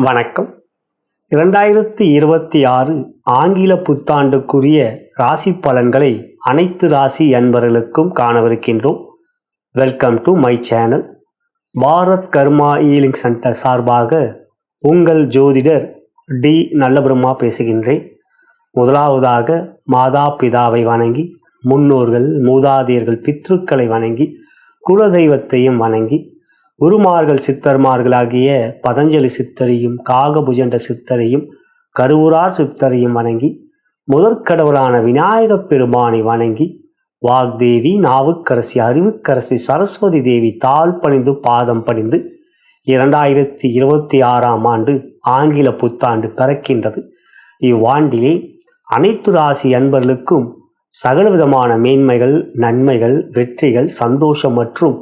வணக்கம். 2026 ஆங்கில புத்தாண்டுக்குரிய ராசி பலன்களை அனைத்து ராசி அன்பர்களுக்கும் காணவிருக்கின்றோம். Welcome to my channel. Bharat Karma healing centre சார்பாக உங்கள் ஜோதிடர் டி நல்லபிரம்மா பேசுகின்றேன். முதலாவதாக மாதா பிதாவை வணங்கி, முன்னோர்கள் மூதாதையர்கள் பித்ருக்களை வணங்கி, குலதெய்வத்தையும் வணங்கி, குருமார்கள் சித்தர்மார்களாகிய பதஞ்சலி சித்தரையும் காகபுஜண்ட சித்தரையும் கருவூரார் சித்தரையும் வணங்கி, முதற்கடவுளான விநாயகப் பெருமானை வணங்கி, வாக்தேவி நாவுக்கரசி அறிவுக்கரசி சரஸ்வதி தேவி தாழ் பணிந்து பாதம் பணிந்து 2026 ஆண்டு ஆங்கில புத்தாண்டு பிறக்கின்றது. இவ்வாண்டிலே அனைத்து ராசி அன்பர்களுக்கும் சகலவிதமான மேன்மைகள், நன்மைகள், வெற்றிகள், சந்தோஷம் மற்றும்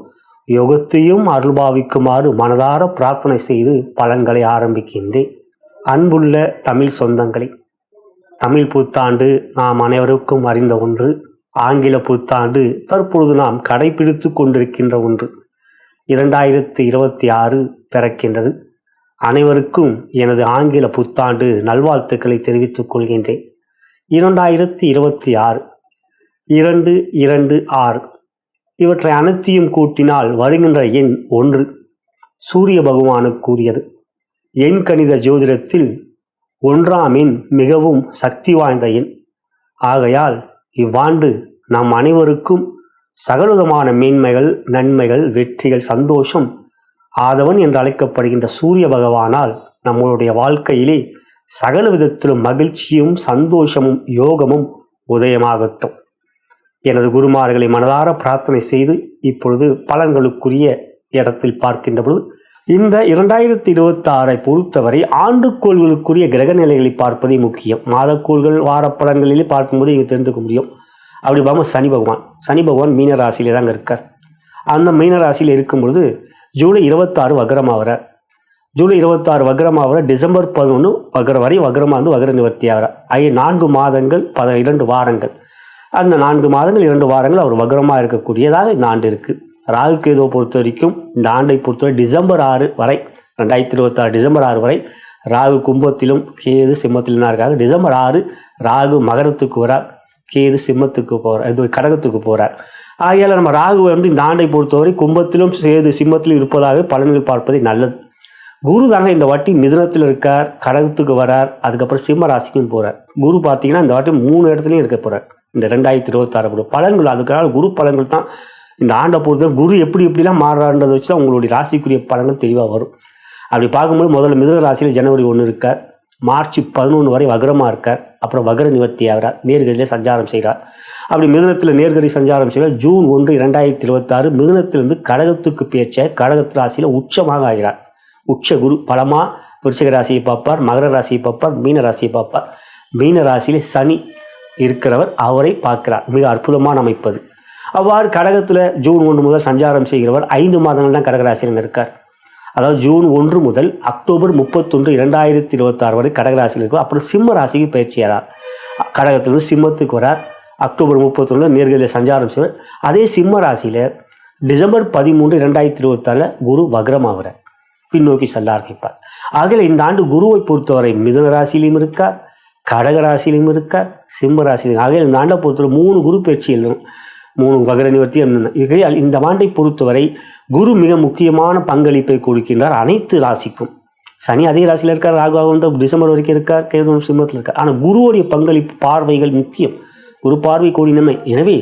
யோகத்தையும் அருள்பாவிக்குமாறு மனதார பிரார்த்தனை செய்து பலன்களை ஆரம்பிக்கின்றேன். அன்புள்ள தமிழ் சொந்தங்களே, தமிழ் புத்தாண்டு நாம் அனைவருக்கும் அறிந்த ஒன்று. ஆங்கில புத்தாண்டு தற்பொழுது நாம் கடைபிடித்து கொண்டிருக்கின்ற ஒன்று. 2026 பிறக்கின்றது. அனைவருக்கும் எனது ஆங்கில புத்தாண்டு நல்வாழ்த்துக்களை தெரிவித்துக் கொள்கின்றேன். 2026 226 இவற்றை அனைத்தையும் கூட்டினால் வருகின்ற எண் 1. சூரிய பகவானுக்குரியது. எண் கணித ஜோதிடத்தில் 1ஆம் எண் மிகவும் சக்தி வாய்ந்த எண். ஆகையால் இவ்வாண்டு நம் அனைவருக்கும் சகலவிதமான மேன்மைகள், நன்மைகள், வெற்றிகள், சந்தோஷம் ஆதவன் என்று அழைக்கப்படுகின்ற சூரிய பகவானால் நம்மளுடைய வாழ்க்கையிலே சகல விதத்திலும் மகிழ்ச்சியும் சந்தோஷமும் யோகமும் உதயமாகட்டும். எனது குருமார்களை மனதார பிரார்த்தனை செய்து இப்பொழுது பலன்களுக்குரிய இடத்தில் பார்க்கின்ற பொழுது, இந்த 2026 பொறுத்தவரை ஆண்டுக்கோள்களுக்குரிய கிரக நிலைகளை பார்ப்பதே முக்கியம். மாதக்கோள்கள் வாரப்பலன்களிலே பார்க்கும்போது இங்கே தெரிந்துக்க முடியும். அப்படி பார்க்கும்போது சனி பகவான் மீன ராசியிலே தாங்க இருக்கார். அந்த மீன ராசியில் இருக்கும் பொழுது ஜூலை 26 வக்ரமாக வரார். ஜூலை 26 வக்ரமாக வர டிசம்பர் 11 வக்ர வரை வக்ரமாக வந்து வக்ர நிவர்த்தி ஆகிறார். 4 மாதங்கள் 2 வாரங்கள். அந்த 4 மாதங்கள் 2 வாரங்கள் அவர் வக்ரமாக இருக்கக்கூடியதாக இந்த ஆண்டு இருக்குது. ராகு கேதுவை பொறுத்த வரைக்கும் இந்த ஆண்டை பொறுத்தவரை டிசம்பர் 6 வரை 2026 டிசம்பர் 6 வரை ராகு கும்பத்திலும் கேது சிம்மத்திலும் தான் இருக்காங்க. டிசம்பர் 6 ராகு மகரத்துக்கு வரார், கேது சிம்மத்துக்கு போகிறார், இது கடகத்துக்கு போகிறார். ஆகையால் நம்ம ராகுவை வந்து இந்த ஆண்டை பொறுத்தவரை கும்பத்திலும் கேது சிம்மத்திலும் இருப்பதாக பலன்கள் பார்ப்பதே நல்லது. குரு தாங்க இந்த வாட்டி மிதுனத்தில் இருக்கார், கடகத்துக்கு வரார், அதுக்கப்புறம் சிம்ம ராசிக்கும் போகிறார். குரு பார்த்தீங்கன்னா இந்த வாட்டி 3 இடத்துலையும் இருக்க போகிறார். இந்த 2026 பலன்கள், அதுக்காக குரு பலன்கள் தான் இந்த ஆண்டை பொறுத்தவரை குரு எப்படிலாம் மாறுறான்றதை வச்சு தான் உங்களுடைய ராசிக்குரிய பலன்கள் தெளிவாக வரும். அப்படி பார்க்கும்போது முதல்ல மிதுன ராசியில் ஜனவரி 1 இருக்கார், மார்ச் 11 வரை வக்ரமாக இருக்கார், அப்புறம் வக்ர நிவர்த்தி ஆகிறார், நேர்கதியிலே சஞ்சாரம் செய்கிறார். அப்படி மிதுனத்தில் நேர்கதி சஞ்சாரம் செய்கிறார். ஜூன் 1 2026 மிதுனத்திலிருந்து கடகத்துக்கு பேச்ச கடகத்து ராசியில் உச்சமாக ஆகிறார். உச்ச குரு பலமாக விருச்சிக ராசியை பார்ப்பார், மகர ராசியை பார்ப்பார், மீன ராசியை பார்ப்பார். மீன ராசியிலே சனி இருக்கிறவர் அவரை பார்க்கிறார். மிக அற்புதமான அமைப்பது. அவ்வாறு கடகத்தில் ஜூன் 1 முதல் சஞ்சாரம் செய்கிறவர் 5 மாதங்கள் தான் கடகராசியில் இருக்கார். அதாவது ஜூன் 1 முதல் அக்டோபர் 31 2026 வரை கடகராசியில் இருக்கும். அப்புறம் சிம்ம ராசிக்கு பயிற்சியாரார். கடகத்திலிருந்து சிம்மத்துக்கு வரார். அக்டோபர் 31 நேர்கதியில் சஞ்சாரம் செய்வார். அதே சிம்ம ராசியில் டிசம்பர் 13 2024 குரு வக்ரமாகிறார், பின்னோக்கி செல்ல ஆரம்பிப்பார். ஆகவே இந்த ஆண்டு குருவை பொறுத்தவரை மிதுன ராசியிலும் இருக்கார், கடகராசியிலும் இருக்கார், சிம்ம ராசியிலும். ஆகவே இந்த ஆண்டை பொறுத்தவரை 3 குரு பயிற்சி எழுதணும், 3 வக்ர நிவர்த்தி எழுதணும். இந்த ஆண்டை பொறுத்தவரை குரு மிக முக்கியமான பங்களிப்பை கொடுக்கின்றார் அனைத்து ராசிக்கும். சனி அதே ராசியில் இருக்கார், ராகு வந்து டிசம்பர் வரைக்கும் இருக்கார், கேது சிம்மத்தில் இருக்கார். ஆனால் குருவுடைய பங்களிப்பு பார்வைகள் முக்கியம். குரு பார்வை கோடி நன்மை. எனவே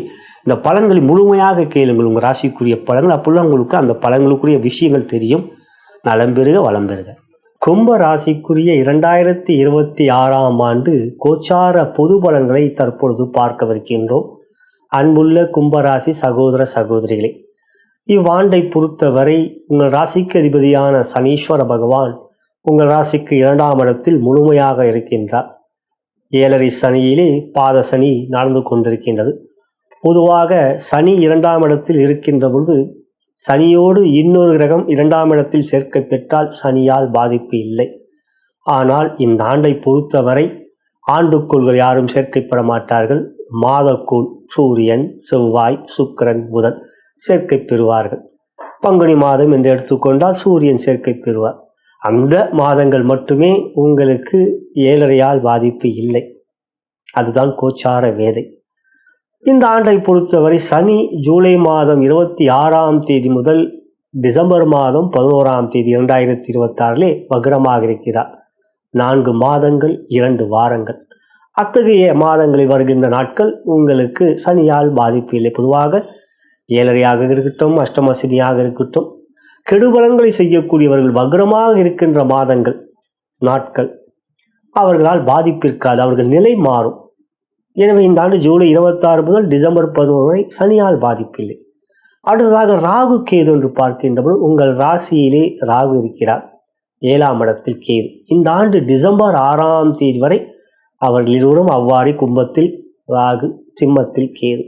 இந்த பலன்களை முழுமையாக கேளுங்கள். உங்கள் ராசிக்குரிய பலன்கள், அப்பொழுது உங்களுக்கு அந்த பலன்களுக்குரிய விஷயங்கள் தெரியும். நலம் பெறுக, வளம் பெறுக. கும்ப ராசிக்குரிய 2026 ஆண்டு கோச்சார பொது பலன்களை தற்பொழுது பார்க்கவிருக்கின்றோம். அன்புள்ள கும்பராசி சகோதர சகோதரிகளே, இவ்வாண்டை பொறுத்தவரை உங்கள் ராசிக்கு அதிபதியான சனீஸ்வர பகவான் உங்கள் ராசிக்கு 2ஆம் இடத்தில் முழுமையாக இருக்கின்றார். 7.5 சனியிலே பாத சனி நடந்து கொண்டிருக்கின்றது. பொதுவாக சனி 2ஆம் இடத்தில் இருக்கின்ற பொழுது சனியோடு இன்னொரு கிரகம் 2ஆம் இடத்தில் சேர்க்கை பெற்றால் சனியால் பாதிப்பு இல்லை. ஆனால் இந்த ஆண்டை பொறுத்தவரை ஆண்டுக்கோள்கள் யாரும் சேர்க்கைப்பட மாட்டார்கள். மாதக்கோள் சூரியன், செவ்வாய், சுக்கிரன், புதன் சேர்க்கை பெறுவார்கள். பங்குனி மாதம் என்று எடுத்துக்கொண்டால் சூரியன் சேர்க்கை பெறுவார். அந்த மாதங்கள் மட்டுமே உங்களுக்கு 7.5 பாதிப்பு இல்லை. அதுதான் கோச்சார வேதை. இந்த ஆண்டை பொறுத்தவரை சனி ஜூலை மாதம் 26ஆம் தேதி முதல் டிசம்பர் மாதம் 11ஆம் தேதி 2026 வக்ரமாக இருக்கிறார். 4 மாதங்கள் 2 வாரங்கள். அத்தகைய மாதங்களில் வருகின்ற நாட்கள் உங்களுக்கு சனியால் பாதிப்பு இல்லை. பொதுவாக 7.5 இருக்கட்டும், அஷ்டம சனியாக இருக்கட்டும், கெடுபலன்களை செய்யக்கூடியவர்கள் வக்ரமாக இருக்கின்ற மாதங்கள் நாட்கள் அவர்களால் பாதிப்பு இருக்காது. அவர்கள் நிலை மாறும். எனவே இந்த ஆண்டு ஜூலை 26 முதல் டிசம்பர் 11 வரை சனியால் பாதிப்பில்லை. அடுத்ததாக ராகு கேது என்று பார்க்கின்ற போது உங்கள் ராசியிலே ராகு இருக்கிறார், 7ஆம் இடத்தில் கேது. இந்த ஆண்டு டிசம்பர் 6ஆம் தேதி வரை அவர்கள் இருவரும் அவ்வாறு கும்பத்தில் ராகு, சிம்மத்தில் கேது.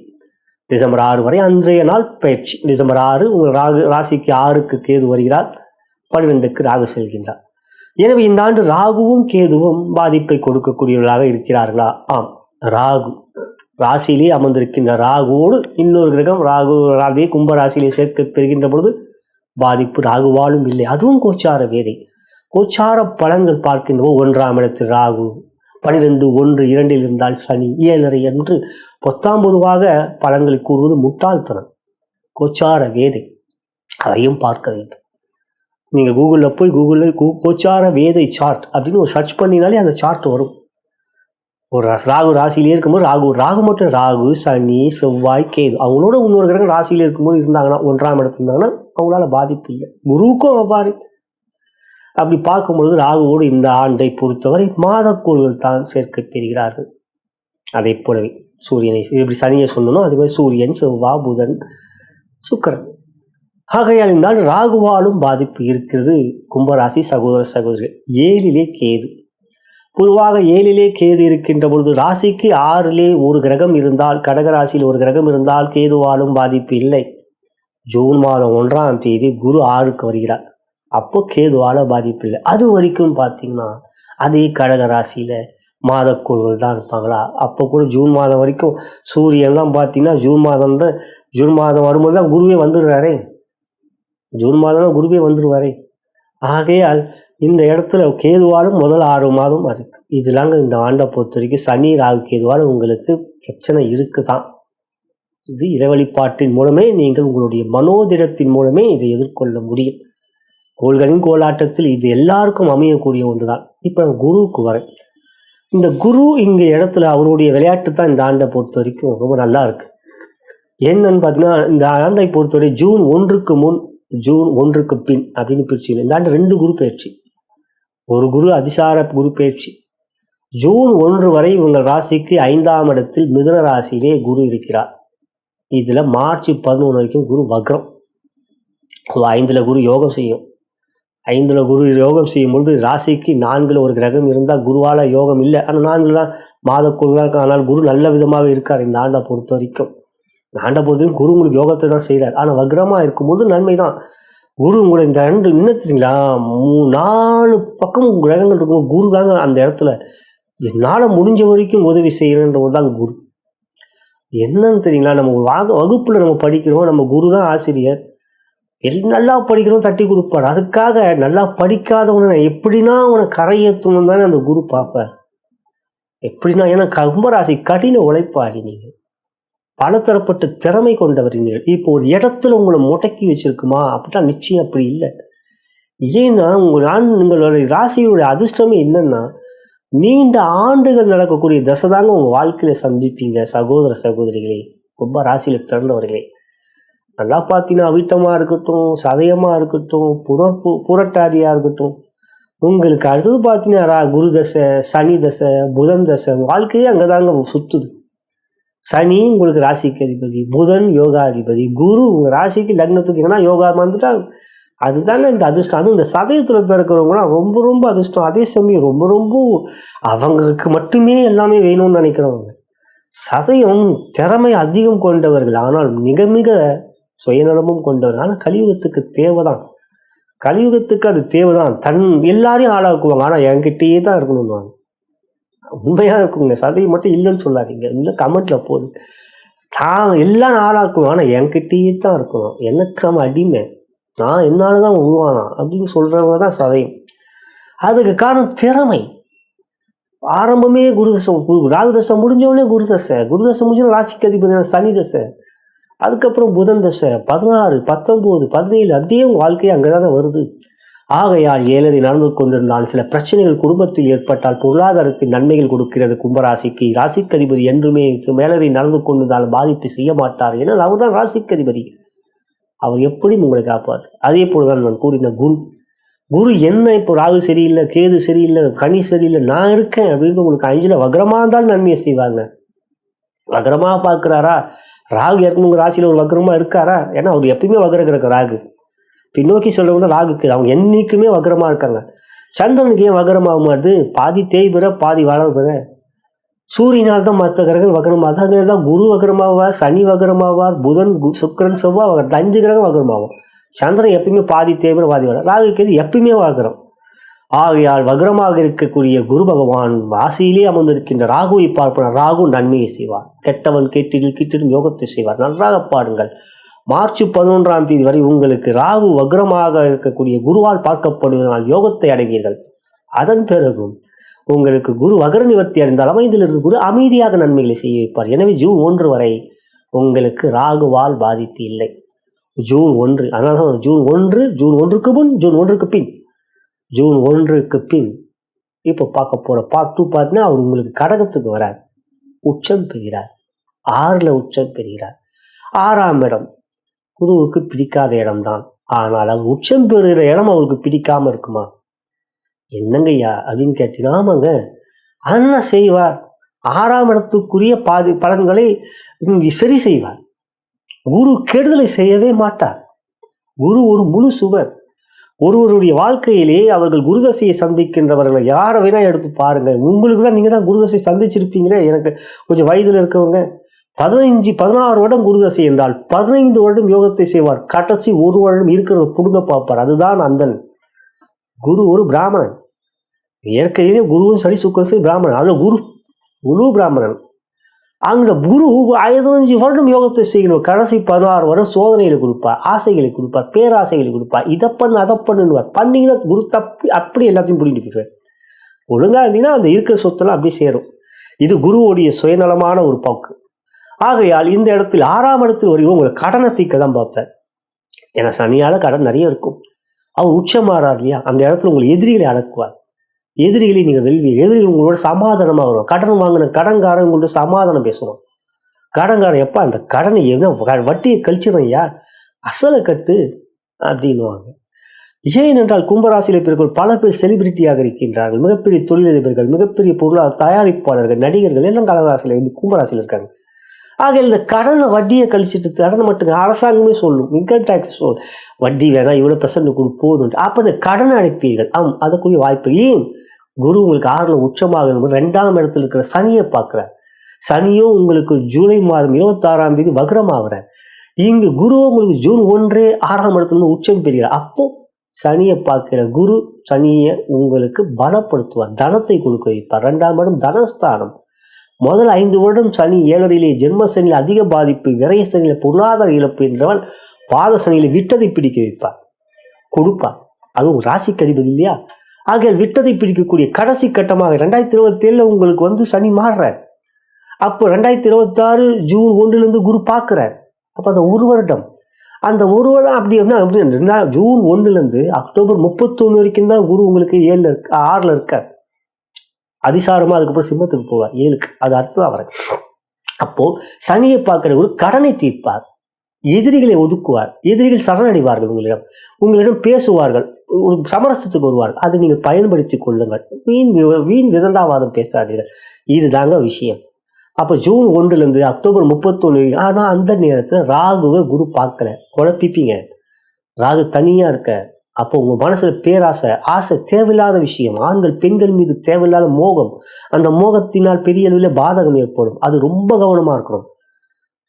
டிசம்பர் 6 வரை அன்றைய நாள் பயிற்சி. டிசம்பர் 6 உங்கள் ராசிக்கு 6க்கு கேது வருகிறார், 12க்கு ராகு செல்கின்றார். எனவே இந்த ஆண்டு ராகுவும் கேதுவும் பாதிப்பை கொடுக்கக்கூடியவர்களாக இருக்கிறார்களா? ஆம். ராகு ராசியிலே அமர்ந்திருக்கின்ற ராகுவோடு இன்னொரு கிரகம் ராகுவே கும்ப ராசியிலே சேர்க்க பெறுகின்ற பொழுது பாதிப்பு ராகுவாலும் இல்லை. அதுவும் கோச்சார வேதை. கோச்சார பலன்கள் பார்க்கின்ற 1ஆம் இடத்தில் ராகு, 12, 1, 2 இருந்தால் சனி, 7.5 என்று பொத்தாம்பொதுவாக பலன்களை கூறுவது முட்டாள்தனம். கோச்சார வேதை அதையும் பார்க்க வேண்டும். நீங்கள் கூகுளில் போய் கோச்சார வேதை சார்ட் அப்படின்னு ஒரு சர்ச் பண்ணினாலே அந்த சார்ட் வரும். ஒரு ராகு ராசியிலே இருக்கும்போது ராகு மட்டும் ராகு, சனி, செவ்வாய், கேது அவங்களோட இன்னொரு கிரகம் ராசியில இருக்கும்போது இருந்தாங்கன்னா 1ஆம் இடத்துல இருந்தாங்கன்னா அவங்களால பாதிப்பு இல்லை. குருவுக்கும் அவ்வாறு. அப்படி பார்க்கும்பொழுது ராகுவோடு இந்த ஆண்டை பொறுத்தவரை மாதக்கோள்கள் தான் சேர்க்க பெறுகிறார்கள். அதை போலவே சூரியனை எப்படி சனியை சொல்லணும், அதே மாதிரி சூரியன், செவ்வாய், புதன், சுக்கிரன். ஆகையால் இருந்தால் ராகுவாலும் பாதிப்பு இருக்கிறது. கும்பராசி சகோதர சகோதரிகள். 7லே கேது. பொதுவாக 7லே கேது இருக்கின்ற பொழுது ராசிக்கு 6லே ஒரு கிரகம் இருந்தால், கடகராசியில் ஒரு கிரகம் இருந்தால் கேதுவாலும் பாதிப்பு இல்லை. ஜூன் மாதம் 1ஆம் தேதி குரு 6க்கு வருகிறார். அப்போ கேதுவால பாதிப்பு இல்லை. அது வரைக்கும் பார்த்தீங்கன்னா அதே கடகராசியில் மாதக்கோள்கள் தான் இருப்பாங்களா? அப்போ கூட ஜூன் மாதம் வரைக்கும் சூரியன்லாம் பார்த்தீங்கன்னா ஜூன் மாதம் வரும்போது தான் குருவே வந்துடுறாரே. ஜூன் மாதம் தான் குருவே வந்துடுவாரே. ஆகையால் இந்த இடத்துல கேதுவாலும் முதல் 6 மாதம் இருக்கு. இதுலாங்க இந்த ஆண்டை பொறுத்த வரைக்கும் சனி ராகு கேதுவால் உங்களுக்கு பிரச்சனை இருக்குதான். இது இறைவழிபாட்டின் மூலமே நீங்கள் உங்களுடைய மனோதிடத்தின் மூலமே இதை எதிர்கொள்ள முடியும். கோள்களின் கோலாட்டத்தில் இது எல்லாருக்கும் அமையக்கூடிய ஒன்றுதான். இப்போ நான் குருவுக்கு வரேன். இந்த குரு இங்க இடத்துல அவருடைய விளையாட்டு தான் இந்த ஆண்டை பொறுத்த வரைக்கும் ரொம்ப நல்லா இருக்கு. என்னன்னு பார்த்தீங்கன்னா இந்த ஆண்டை பொறுத்தவரை ஜூன் 1க்கு முன், ஜூன் 1க்கு பின் அப்படின்னு பிரிச்சு. இந்த ஆண்டு 2 குரு பயிற்சி. ஒரு குரு அதிசார குரு பயிற்சி. ஜூன் 1 வரை உங்கள் ராசிக்கு 5ஆம் இடத்தில் மிதுன ராசியிலே குரு இருக்கிறார். இதுல மார்ச் 11 வரைக்கும் குரு வக்ரம். 5ல குரு யோகம் செய்யும். 5ல குரு யோகம் செய்யும் பொழுது ராசிக்கு 4ல் ஒரு கிரகம் இருந்தால் குருவால யோகம் இல்லை. ஆனால் 4 தான் மாதக்குழுவாக இருக்கு. ஆனால் குரு நல்ல விதமாக இருக்கார் இந்த ஆண்டை பொறுத்த வரைக்கும். ஆண்டை பொறுத்த வரைக்கும் குரு உங்களுக்கு யோகத்தை தான் செய்கிறார். ஆனால் வக்ரமா இருக்கும்போது நன்மை தான். குரு உங்களை இந்த 2 இன்னும் தெரியுங்களா, 4 பக்கம் கிரகங்கள் இருக்கும். குரு தாங்க அந்த இடத்துல என்னால் முடிஞ்ச வரைக்கும் உதவி செய்யறன்ற தான் குரு. என்னன்னு தெரியுங்களா, நம்ம வகுப்புல நம்ம படிக்கிறோம், நம்ம குரு தான் ஆசிரியர். நல்லா படிக்கிறோம், தட்டி கொடுப்பார். அதுக்காக நல்லா படிக்காதவனை எப்படின்னா அவனை கரையேற்றணும் தானே அந்த குரு பார்ப்பார். எப்படின்னா, ஏன்னா கும்பராசி கடின உழைப்பாரி. நீங்கள் பலதரப்பட்ட திறமை கொண்டவர். இப்போ ஒரு இடத்துல உங்களை முடக்கி வச்சிருக்குமா அப்படின்னா நிச்சயம் அப்படி இல்லை. ஏன்னா உங்களுடைய ராசியுடைய அதிர்ஷ்டமே என்னன்னா நீண்ட ஆண்டுகள் நடக்கக்கூடிய தசை தாங்க உங்க வாழ்க்கையில சந்திப்பீங்க. சகோதர சகோதரிகளே, ரொம்ப ராசியில பிறந்தவர்களே, நல்லா பார்த்தீங்கன்னா அவிட்டமா இருக்கட்டும், சதயமா இருக்கட்டும், புரட்டாதியா இருக்கட்டும், உங்களுக்கு அடுத்தது பார்த்தீங்கன்னா குரு தசை, சனி தசை, புதன் தசை, வாழ்க்கையே அங்கதாங்க சுத்துது. சனி உங்களுக்கு ராசிக்கு அதிபதி, புதன் யோகாதிபதி, குரு உங்க ராசிக்கு லக்னத்துக்கு யோகா வந்துட்டா அதுதாங்க இந்த அதிர்ஷ்டம். அதுவும் இந்த சதயத்துல பிறக்கிறவங்கன்னா ரொம்ப ரொம்ப அதிர்ஷ்டம். அதே சமயம் ரொம்ப ரொம்ப அவங்களுக்கு மட்டுமே எல்லாமே வேணும்னு நினைக்கிறவங்க. சதயம் திறமை அதிகம் கொண்டவர்கள், ஆனால் மிக மிக சுயநலமும் கொண்டவர்கள். ஆனால் கலியுகத்துக்கு தேவைதான். கலியுகத்துக்கு அது தேவைதான். எல்லாரையும் ஆளாக்குவாங்க, ஆனால் என்கிட்டயே தான் இருக்கணும்வாங்க. உண்மையா இருக்குங்க. சதயம் மட்டும் இல்லைன்னு சொல்லாதீங்க. இல்லை கமெண்ட்ல போகுது. எல்லாம் ஆளாக்குவாங்க, ஆனால் என்கிட்டயே தான் இருக்கணும். எனக்கு அவன் அடிமை, நான் என்னாலதான் உருவானா அப்படின்னு சொல்றவங்க தான் சதயம். அதுக்கு காரணம் திறமை. ஆரம்பமே குருதசை, ராகுதசை முடிஞ்சவொடனே குருதசை முடிஞ்ச ராசிக்கு அதிபதியான சனி தசை, அதுக்கப்புறம் புதன் தசை 16, 19, 17 அப்படியே உங்கள் வாழ்க்கையே அங்கேதானே வருது. ஆகையால் 7 நடந்து கொண்டிருந்தால் சில பிரச்சனைகள் குடும்பத்தில் ஏற்பட்டால் பொருளாதாரத்தின் நன்மைகள் கொடுக்கிறது கும்பராசிக்கு. ராசிக்கு அதிபதி என்றுமே மேலரை நடந்து கொண்டிருந்தால் பாதிப்பு செய்ய மாட்டார். ஏன்னா அவர் தான் ராசிக்கு அதிபதி, அவர் எப்படி உங்களை காப்பார். அதே போலதான் நான் கூறின குரு என்ன இப்போ ராகு சரியில்லை, கேது சரியில்லை, கனி சரியில்லை, நான் இருக்கேன் அப்படின்னு உங்களுக்கு 5ல் வக்ரமாக இருந்தாலும் நன்மையை செய்வாங்க. வக்ரமாக பார்க்குறாரா, ராகு ஏற்கனவே ராசியில் ஒரு வக்ரமாக இருக்காரா, ஏன்னா அவர் எப்பயுமே வக்ரம் கிடக்கு. ராகு பின்னோக்கி சொல்றவங்க ராகுக்கு அவங்க என்னைக்குமே வக்ரமாக இருக்காங்க. சந்திரனுக்கு ஏன் வக்ரமாக மாறுது, பாதி தேய்பிற பாதி வளர்பிற. சூரியனால் தான் மற்ற கிரகங்கள் வக்ரமாகுது. அதனால தான் குரு வக்ரமாவார், சனி வக்ரமாவார், புதன் சுக்கிரன் செவ்வாய் 5 கிரகம் வக்ரமாகும். சந்திரன் எப்பயுமே பாதி தேய்பிற பாதி வளர், ராகுக்கு எது எப்பயுமே வக்ரம். ஆகையால் வக்ரமாக இருக்கக்கூடிய குரு பகவான் ராசியிலே அமர்ந்திருக்கின்ற ராகுவை பார்ப்பனர். ராகு நன்மையை செய்வார், கெட்டவன் கேட்டிடும் யோகத்தை செய்வார். நன்றாக பாருங்கள். மார்ச் 11ஆம் தேதி வரை உங்களுக்கு ராகு வக்ரமாக இருக்கக்கூடிய குருவால் பார்க்கப்படுவதனால் யோகத்தை அடைவீர்கள். அதன் பிறகும் உங்களுக்கு குரு வக்ர நிவர்த்தி அடைந்தால் அமைந்தில் இருக்கிற குரு அமைதியாக நன்மைகளை செய்ய வைப்பார். எனவே ஜூன் 1 வரை உங்களுக்கு ராகுவால் பாதிப்பு இல்லை. ஜூன் 1, அதனால ஜூன் 1க்கு முன், ஜூன் 1க்கு பின், ஜூன் 1க்கு பின் இப்போ பார்க்க போற பார்ட் 2 பார்ட்னா அவர் உங்களுக்கு கடகத்துக்கு வரார், உச்சம் பெறுகிறார். 6ல் உச்சம் பெறுகிறார். 6ஆம் இடம் குருவுக்கு பிடிக்காத இடம்தான். ஆனால் அவர் உச்சம் பெறுகிற இடம் அவருக்கு பிடிக்காம இருக்குமா? என்னங்கய்யா அப்படின்னு கேட்டீங்கன்னா, ஆமாங்க, அண்ணா செய்வார். 6ஆம் இடத்துக்குரிய பாதி பலன்களை சரி செய்வார். குரு கெடுதலை செய்யவே மாட்டார். குரு ஒரு முழு சுவர். ஒருவருடைய வாழ்க்கையிலே அவர்கள் குருதசையை சந்திக்கின்றவர்களை யாரை வேணா எடுத்து பாருங்க. உங்களுக்கு தான், நீங்க தான் குருதசை சந்திச்சிருப்பீங்களே. எனக்கு கொஞ்சம் வயதுல இருக்கவங்க 15, 16 வருடம் குருதசை என்றால் 15 வருடம் யோகத்தை செய்வார். கடைசி 1 வருடம் இருக்கிறத புடுங்க பார்ப்பார். அதுதான் அந்தன். குரு ஒரு பிராமணன். இயற்கையிலே குருவும் சரி, சுக்கிரன் சரி பிராமணன். அதில் குரு முழு பிராமணன். அந்த குரு 15 வருடம் யோகத்தை செய்யணும். கடைசி 16 வருடம் சோதனைகளை கொடுப்பார், ஆசைகளை கொடுப்பார், பேராசைகளை கொடுப்பார். இதை பண்ணு அதை பண்ணுவார். பண்ணீங்கன்னா குரு அப்படி எல்லாத்தையும் புரிஞ்சுட்டு போயிடுவார். ஒழுங்கா இருந்தீங்கன்னா அந்த இருக்கிற சொத்தெல்லாம் அப்படியே சேரும். இது குருவுடைய சுயநலமான ஒரு போக்கு. ஆகையால் இந்த இடத்தில் 6ஆம் இடத்தில் வரைக்கும் உங்களை கடனை தீர்க்க தான் பார்ப்பார். ஏன்னா சனியால கடன் நிறைய இருக்கும். அவர் உச்சமாறார் இல்லையா, அந்த இடத்துல உங்களை எதிரிகளை அடக்குவார். எதிரிகளை நீங்கள் வெல்வீர். எதிரிகள் உங்களோட சமாதானமாக வருவார். கடன் வாங்கின கடன்காரன் உங்களோட சமாதானம் பேசுவான். கடன்காரன் எப்போ அந்த கடனை வட்டியை கழிச்சிடறையா, அசலை கட்டு அப்படின்வாங்க. ஏனென்றால் கும்பராசியில் பிறகு பல பேர் செலிபிரிட்டியாக இருக்கின்றார்கள். மிகப்பெரிய தொழிலதிபர்கள், மிகப்பெரிய பொருளாதார தயாரிப்பாளர்கள், நடிகர்கள் எல்லாம் கடகராசியில் கும்பராசியில் இருக்காங்க. ஆக இந்த கடனை வட்டியை கழிச்சிட்டு, கடனை மட்டும் அரசாங்கமே சொல்லும், இன்கம் டேக்ஸ் சொல்லும், வட்டி வேணா இவ்வளோ % கொடு போதும். அப்போ இந்த கடனை அடைப்பீர்கள். அதுக்குரிய வாய்ப்பு. ஏன் குரு உங்களுக்கு 6ல் உச்சமாக 2ஆம் இடத்துல இருக்கிற சனியை பார்க்குறார். சனியும் உங்களுக்கு ஜூலை மாதம் 26ஆம் தேதி வக்ரமாகிறார். இங்கு குரு உங்களுக்கு ஜூன் 1 6ஆம் இடத்துல உச்சம் பெறுகிறார். அப்போ சனியை பார்க்கிற குரு சனியை உங்களுக்கு பலப்படுத்துவார், தனத்தை கொடுக்க வைப்பார். 2ஆம் இடம் தனஸ்தானம். முதல் 5 வருடம் சனி 7லே ஜென்ம சனியில் அதிக பாதிப்பு, விரைய சனியில் பொருளாதார இழப்பு என்றவன் பாத சனியில் விட்டதை பிடிக்க வைப்பார், கொடுப்பார். அதுவும் ராசிக்கு அதிபதி இல்லையா. ஆக விட்டதை பிடிக்கக்கூடிய கடைசி கட்டமாக 2027 உங்களுக்கு சனி மாறுறார். அப்போ 2026 ஜூன் 1 குரு பார்க்கிறார். அப்போ அந்த 1 வருடம், அந்த 1 வருடம் அப்படின்னா ஜூன் 1 அக்டோபர் 31 வரைக்கும் தான் குரு உங்களுக்கு 6ல் இருக்கார். அதிசாரமா அதுக்கப்புறம் சிம்மத்துக்கு போவார் 7க்கு. அது அடுத்ததான் வர. அப்போ சனியை பார்க்கிற ஒரு கடனை தீர்ப்பார், எதிரிகளை ஒதுக்குவார், எதிரிகள் சரணடைவார்கள், உங்களிடம் பேசுவார்கள், ஒரு சமரசத்துக்கு வருவார்கள். அதை நீங்கள் பயன்படுத்தி கொள்ளுங்கள். வீண் விதண்டாவாதம் பேசாதீர்கள். இதுதாங்க விஷயம். அப்போ ஜூன் 1 அக்டோபர் 31. ஆனால் அந்த நேரத்தில் ராகுவை குரு பார்க்கல, குழப்பிப்பீங்க. ராகு தனியாக இருக்க. அப்போ உங்கள் மனசில் பேராசை, ஆசை, தேவையில்லாத விஷயம், ஆண்கள் பெண்கள் மீது தேவையில்லாத மோகம், அந்த மோகத்தினால் பெரிய அளவில் பாதகம் ஏற்படும். அது ரொம்ப கவனமாக இருக்கணும்.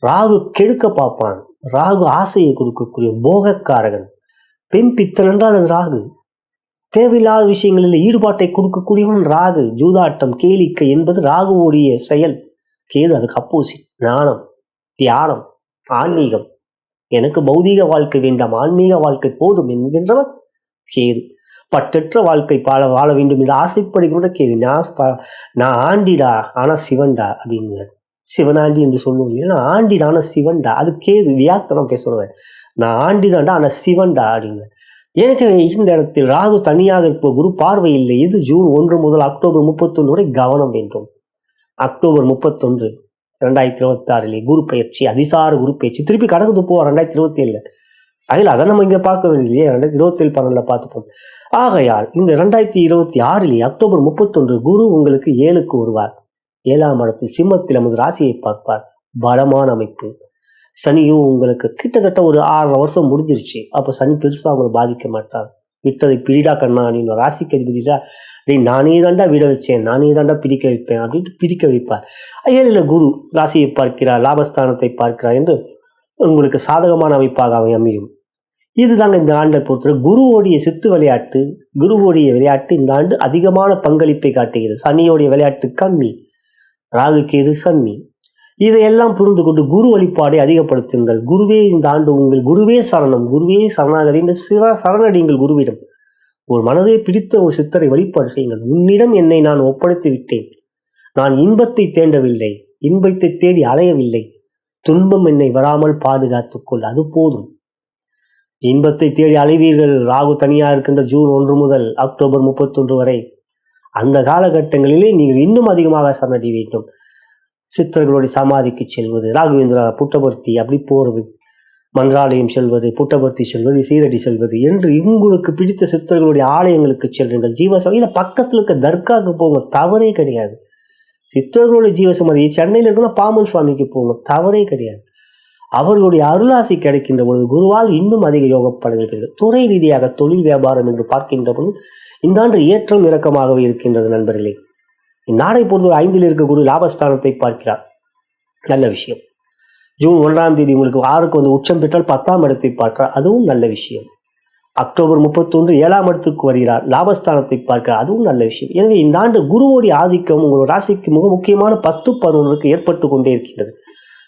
ராகு கெடுக்க பார்ப்பான். ராகு ஆசையை கொடுக்கக்கூடிய போகக்காரகன். பெண் பித்தன் என்றால் அது ராகு. தேவையில்லாத விஷயங்களில் ஈடுபாட்டை கொடுக்கக்கூடியவன் ராகு. ஜூதாட்டம், கேளிக்கை என்பது ராகுவோடைய செயல். கேது அதுக்கு அப்போசிட். ஞானம், தியானம், ஆன்மீகம். எனக்கு பௌதீக வாழ்க்கை வேண்டாம், ஆன்மீக வாழ்க்கை போதும் என்கின்றவர் கேது. பற்றற்ற வாழ்க்கை வாழ வேண்டும் என்று ஆசைப்படுகின்ற கேது. நான் ஆண்டிடா ஆனா சிவன்டா அப்படின்னு. சிவனாண்டி என்று சொல்லுவோம் இல்லையா, ஆண்டிடா ஆனா சிவன்டா. அது கேது வியாக்கரம் பேசுறவன். நான் ஆண்டிதான்டா ஆனா சிவன்டா அப்படின்னு. எனக்கு இந்த இடத்தில் ராகு தனியாக இருப்ப குரு பார்வை இல்லை. இது ஜூன் 1 முதல் அக்டோபர் 31 வரை கவனம் வேண்டும். அக்டோபர் 31 2026 குரு பயிற்சி, அதிசார குரு பயிற்சி திருப்பி கடக்குது போவோம் 2027. அதில் அதை நம்ம இங்கே பார்க்க வேண்டியது 2027 பலன்ல பார்த்துப்போம். ஆகையால் இந்த 2026 அக்டோபர் 31 குரு உங்களுக்கு 7க்கு வருவார். 7ஆம் இடத்தில் சிம்மத்தில் நமது ராசியை பார்ப்பார். பலமான அமைப்பு. சனியும் உங்களுக்கு கிட்டத்தட்ட ஒரு 6 வருஷம் முடிஞ்சிருச்சு. அப்போ சனி பெருசாக அவங்களை பாதிக்க மாட்டார். விட்டதை பிடிடா கண்ணா அப்படின்னு ராசிக்கு அதிபதிடா, நானே தாண்டா விட வச்சேன், நானே தாண்டா பிடிக்க வைப்பேன் அப்படின்ட்டு பிடிக்க வைப்பார். 7ல் குரு ராசியை பார்க்கிறார், லாபஸ்தானத்தை பார்க்கிறார் என்று உங்களுக்கு சாதகமான அமைப்பாக அமையும். இதுதாங்க இந்த ஆண்டை பொறுத்தவரை குருவோடைய சித்து விளையாட்டு. குருவோடைய விளையாட்டு இந்த ஆண்டு அதிகமான பங்களிப்பை காட்டுகிறது. சனியோடைய விளையாட்டு கம்மி, ராகு கேது சன்னி. இதையெல்லாம் புரிந்து கொண்டு குரு வழிபாடை அதிகப்படுத்துங்கள். குருவே இந்த ஆண்டு உங்கள் குருவே சரணம், குருவே சரணாகதி என்று சரணடையுங்கள் குருவிடம். ஒரு மனதை பிடித்த ஒரு சித்தரை வழிபாடு செய்யுங்கள். உன்னிடம் என்னை நான் ஒப்படைத்து விட்டேன். நான் இன்பத்தை தேடவில்லை, இன்பத்தை தேடி அலையவில்லை. துன்பம் என்னை வராமல் பாதுகாத்துக்கொள், அது போதும். இன்பத்தை தேடி அலைவீர்கள். ராகு தனியாக இருக்கின்ற ஜூன் 1 முதல் அக்டோபர் 31 வரை. அந்த காலகட்டங்களிலே நீங்கள் இன்னும் அதிகமாக சரணடைய வேண்டும். சித்தர்களுடைய சமாதிக்கு செல்வது, ராகவேந்திரா புட்டபர்த்தி அப்படி போறது, மன்றாலயம் செல்வது, புட்டபர்த்தி செல்வது, சீரடி செல்வது என்று உங்களுக்கு பிடித்த சித்தர்களுடைய ஆலயங்களுக்கு செல்லுங்கள். ஜீவசமாதியில பக்கத்தில் இருக்க தர்காவுக்கு போங்க, தவறே கிடையாது. சித்தர்களுடைய ஜீவசமாதி சென்னையில் இருக்குன்னா பாமன் சுவாமிக்கு போங்க, தவறே கிடையாது. அவர்களுடைய அருளாசி கிடைக்கின்ற பொழுது குருவால் இன்னும் அதிக யோக பலன்கள் பெறுகிறது. துறை ரீதியாக தொழில் வியாபாரம் என்று பார்க்கின்ற பொழுது இந்த ஆண்டு ஏற்றம் இறக்கமாகவே இருக்கின்றது நண்பர்களே. இந்நாடை பொறுத்தவரை 5ல் இருக்க குரு லாபஸ்தானத்தை பார்க்கிறார். நல்ல விஷயம். ஜூன் 1ஆம் தேதி உங்களுக்கு 6க்கு வந்து உச்சம் பெற்றால் 10ஆம் இடத்தை பார்க்கிறார், அதுவும் நல்ல விஷயம். அக்டோபர் 31 7ஆம் இடத்துக்கு வருகிறார், லாபஸ்தானத்தை பார்க்கிறார், அதுவும் நல்ல விஷயம். எனவே இந்த ஆண்டு குருவோடைய ஆதிக்கம் உங்கள் ராசிக்கு மிக முக்கியமான 10-11 ஏற்பட்டு கொண்டே இருக்கின்றது.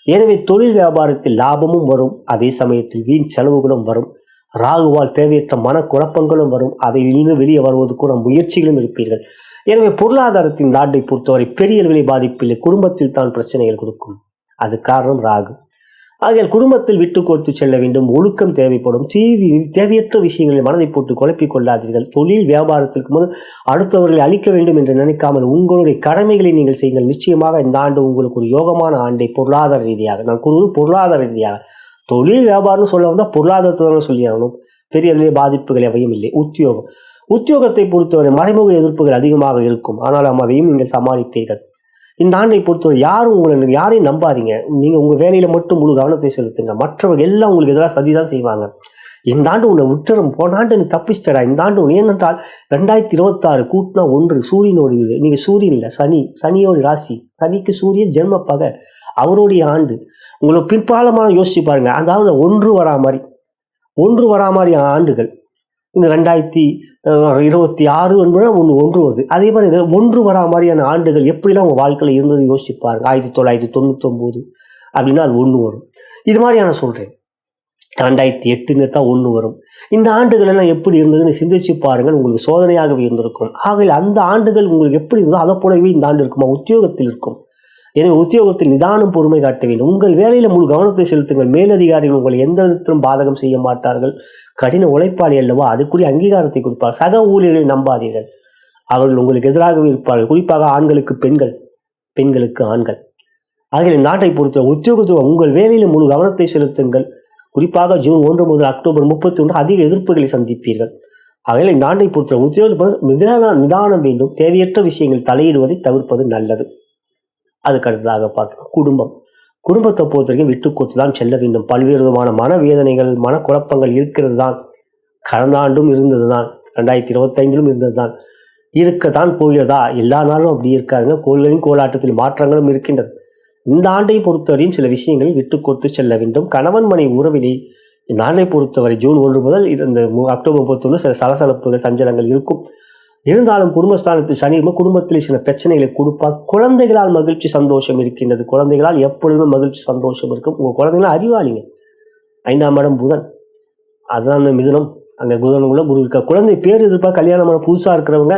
எனவே தொழில் வியாபாரத்தில் லாபமும் வரும், அதே சமயத்தில் வீண் செலவுகளும் வரும். ராகுவால் தேவையற்ற மனக்குழப்பங்களும் வரும். அதை வெளியே வருவதற்குள்ள முயற்சிகளும் இருப்பீர்கள். எனவே பொருளாதாரத்தின் நாட்டை பொறுத்தவரை பெரிய அளவிலே பாதிப்பில்லை. குடும்பத்தில் தான் பிரச்சனைகள் கொடுக்கும். அது காரணம் ராகு. ஆகையால் குடும்பத்தில் விட்டு கொடுத்து செல்ல வேண்டும். ஒழுக்கம் தேவைப்படும். தேவையற்ற விஷயங்களில் மனதை போட்டு குழப்பிக் கொள்ளாதீர்கள். தொழில் வியாபாரத்திற்கு முதல் அடுத்தவர்களை அளிக்க வேண்டும் என்று நினைக்காமல் உங்களுடைய கடமைகளை நீங்கள் செய்யுங்கள். நிச்சயமாக இந்த ஆண்டு உங்களுக்கு ஒரு யோகமான ஆண்டை பொருளாதார ரீதியாக, நான் கூறுவது பொருளாதார ரீதியாக. தொழில் வியாபாரம்னு சொல்ல வந்தால் பொருளாதாரத்தை சொல்லி ஆகணும். பெரிய அளவிலே பாதிப்புகள் எவையும் இல்லை. உத்தியோகத்தை பொறுத்தவரை மறைமுக எதிர்ப்புகள் அதிகமாக இருக்கும். ஆனால் அதையும் நீங்கள் சமாளிப்பீர்கள். இந்த ஆண்டை பொறுத்தவரை யாரையும் நம்பாதீங்க. நீங்கள் உங்கள் வேலையில் மட்டும் முழு கவனத்தை செலுத்துங்க. மற்றவர்கள் எல்லாம் உங்களுக்கு எதிராக சதிதான் செய்வாங்க. இந்த ஆண்டு உன்னை விட்டுரும், போன ஆண்டு நீ தப்பிச்சிட்டடா, இந்த ஆண்டு ஏனென்றால் 2026 கூட்டினா 1 சூரியனோட வீடு. நீங்கள் சூரியன் இல்லை, சனியோட ராசி. சனிக்கு சூரியன் ஜென்ம பகை, அவருடைய ஆண்டு. உங்களை பிற்பாலமான யோசிச்சு பாருங்க. அதாவது ஒன்று வரா மாதிரி ஆண்டுகள். இந்த 2026 என்பது ஒன்று வருது. அதே மாதிரி 1 வரா மாதிரியான ஆண்டுகள் எப்படிலாம் உங்கள் வாழ்க்கையில் இருந்தது யோசிச்சு பாருங்க. 1999 அப்படின்னா அது 1 வரும். இது மாதிரியான சொல்கிறேன். 2008 தான் 1 வரும். இந்த ஆண்டுகள் எல்லாம் எப்படி இருந்ததுன்னு சிந்திச்சு பாருங்கள். உங்களுக்கு சோதனையாகவே இருந்திருக்கும். ஆகவே அந்த ஆண்டுகள் உங்களுக்கு எப்படி இருந்ததோ அதை போலவே இந்த ஆண்டு இருக்குமா? உத்தியோகத்தில் இருக்கும். எனவே உத்தியோகத்தில் நிதானம், பொறுமை காட்ட வேண்டும். உங்கள் வேலையில் முழு கவனத்தை செலுத்துங்கள். மேலதிகாரிகள் உங்களை எந்த விதத்திலும் பாதகம் செய்ய மாட்டார்கள். கடின உழைப்பாளி அல்லவா, அதுக்குரிய அங்கீகாரத்தை கொடுப்பார். சக ஊழியர்களை நம்பாதீர்கள். அவர்கள் உங்களுக்கு எதிராகவே இருப்பார்கள். குறிப்பாக ஆண்களுக்கு பெண்கள், பெண்களுக்கு ஆண்கள். ஆகிய நாட்டை பொறுத்த உத்தியோகத்தில் உங்கள் வேலையில் முழு கவனத்தை செலுத்துங்கள். குறிப்பாக ஜூன் 1 முதல் அக்டோபர் 31 அதிக எதிர்ப்புகளை சந்திப்பீர்கள். ஆகையால் இந்த ஆண்டை பொறுத்த உத்தியோக நிதானம் வேண்டும். தேவையற்ற விஷயங்கள் தலையிடுவதை தவிர்ப்பது நல்லது. அதுக்கு அடுத்ததாக பார்க்கலாம் குடும்பத்தை பொறுத்த வரைக்கும் விட்டு கொடுத்து தான் செல்ல வேண்டும். பல்வேறு விதமான மனவேதனைகள், மனக்குழப்பங்கள் இருக்கிறது தான். கடந்த ஆண்டும் இருந்தது தான், 2025 இருந்தது தான், இருக்கத்தான் போகிறதா? எல்லா நாளும் அப்படி இருக்காதுங்க. கோள்களின் கோலாட்டத்தில் மாற்றங்களும் இருக்கின்றது. இந்த ஆண்டை பொறுத்தவரையும் சில விஷயங்களில் விட்டு கொடுத்து செல்ல வேண்டும். கணவன் மனைவி உறவிலே இந்த ஆண்டை பொறுத்தவரை ஜூன் 1 முதல் இந்த அக்டோபர் 31 சில சலசலப்புகள், சஞ்சலங்கள் இருக்கும். இருந்தாலும் குடும்பஸ்தானத்தில் சனி குடும்பத்தில் சில பிரச்சனைகளை கொடுப்பார். குழந்தைகளால் மகிழ்ச்சி, சந்தோஷம் இருக்கின்றது. குழந்தைகளால் எப்பொழுதுமே மகிழ்ச்சி, சந்தோஷம் இருக்கும். உங்கள் குழந்தைகளால் அறிவாளிங்க. 5ஆம் இடம் புதன், அதுதான் மிதுனம். அங்கே புதனுக்குள்ள குரு இருக்க. குழந்தை பேர் எதிர்ப்பாக கல்யாணமான புதுசாக இருக்கிறவங்க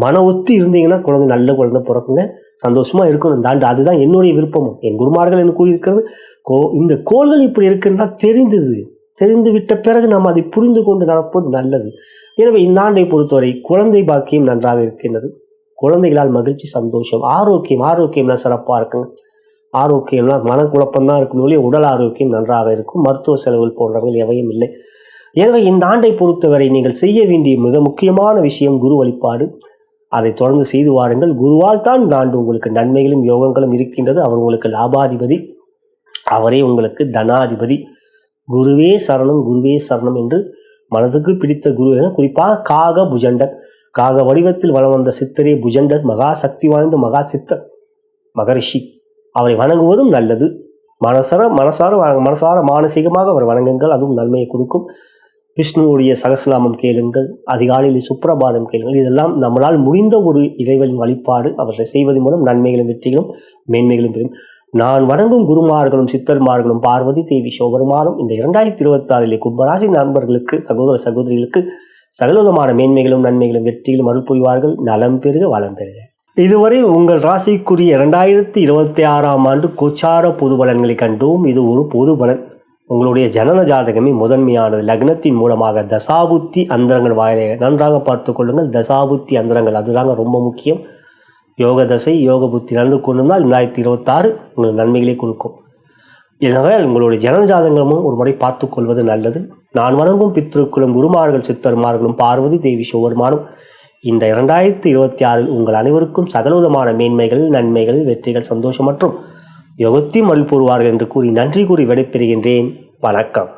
மன ஒத்து இருந்தீங்கன்னா குழந்தை நல்ல குழந்தை பிறக்குங்க, சந்தோஷமாக இருக்கணும் தாண்டு. அதுதான் என்னுடைய விருப்பமும். என் குருமார்கள் என்ன கூறியிருக்கிறது, இந்த கோள்கள் இப்படி இருக்குன்னா தெரிந்து விட்ட பிறகு நாம் அதை புரிந்து கொண்டு நடப்பது நல்லது. எனவே இந்த ஆண்டை பொறுத்தவரை குழந்தை பாக்கியம் நன்றாக இருக்கின்றது. குழந்தைகளால் மகிழ்ச்சி, சந்தோஷம், ஆரோக்கியம்லாம் சிறப்பாக இருக்குங்க. ஆரோக்கியம்னா மனக்குழப்பம்தான் இருக்கும், உடல் ஆரோக்கியம் நன்றாக இருக்கும். மருத்துவ செலவுகள் போன்றவர்கள் எவையும் இல்லை. எனவே இந்த ஆண்டை பொறுத்தவரை நீங்கள் செய்ய வேண்டிய மிக முக்கியமான விஷயம் குரு வழிபாடு. அதை தொடர்ந்து செய்து வாருங்கள். குருவால் தான் இந்த ஆண்டு உங்களுக்கு நன்மைகளும் யோகங்களும் இருக்கின்றது. அவர் உங்களுக்கு லாபாதிபதி, அவரே உங்களுக்கு தனாதிபதி. குருவே சரணம் என்று மனதுக்கு பிடித்த குரு என குறிப்பாக காக புஜண்டர், காக வடிவத்தில் வளம் வந்த சித்தரே புஜண்டர், மகா சக்தி வாய்ந்த மகா சித்தர் மகரிஷி. அவரை வணங்குவதும் நல்லது. மனசார மானசீகமாக அவர் வணங்குங்கள், அதுவும் நன்மையை கொடுக்கும். விஷ்ணுவுடைய சகஸ்ரநாமம் கேளுங்கள், அதிகாலையில் சுப்பிரபாதம் கேளுங்கள். இதெல்லாம் நம்மளால் முடிந்த ஒரு இறைவனின் வழிபாடு. அவற்றை செய்வதன் மூலம் நன்மைகளும் வெற்றிகளும் மேன்மைகளும் பெறும். நான் வணங்கும் குருமார்களும் சித்தர்மார்களும் பார்வதி தேவி சிவபெருமானும் இந்த 2026 கும்பராசி நண்பர்களுக்கு, சகோதர சகோதரிகளுக்கு சகலவிதமான மேன்மைகளும் நன்மைகளும் வெற்றிகளும் அருள் புரிவார்கள். நலம் பெறுக, வளம் பெறுக. இதுவரை உங்கள் ராசிக்குரிய 2026 கோச்சார பொது பலன்களை கண்டோம். இது ஒரு பொது பலன். உங்களுடைய ஜனன ஜாதகமே முதன்மையானது. லக்னத்தின் மூலமாக தசாபுத்தி அந்தரங்கள் வாயிலாக நன்றாக பார்த்து கொள்ளுங்கள். தசாபுத்தி அந்தரங்கள் அதுதாங்க ரொம்ப முக்கியம். யோக தசை, யோக புத்தி நடந்து கொண்டிருந்தால் 2026 உங்களுக்கு நன்மைகளை கொடுக்கும். எனவே உங்களுடைய ஜனன ஜாதகமும் ஒரு முறை பார்த்து கொள்வது நல்லது. நான் வணங்கும் பித்ருக்களும் குருமார்கள் சித்தர்மார்களும் பார்வதி தேவி சிவபெருமானும் இந்த 2026 உங்கள் அனைவருக்கும் சகலவிதமான மேன்மைகள், நன்மைகள், வெற்றிகள், சந்தோஷம் மற்றும் யோகத்தையும் அருள் புரிவார்கள் என்று கூறி நன்றி கூறி விடைபெறுகின்றேன். வணக்கம்.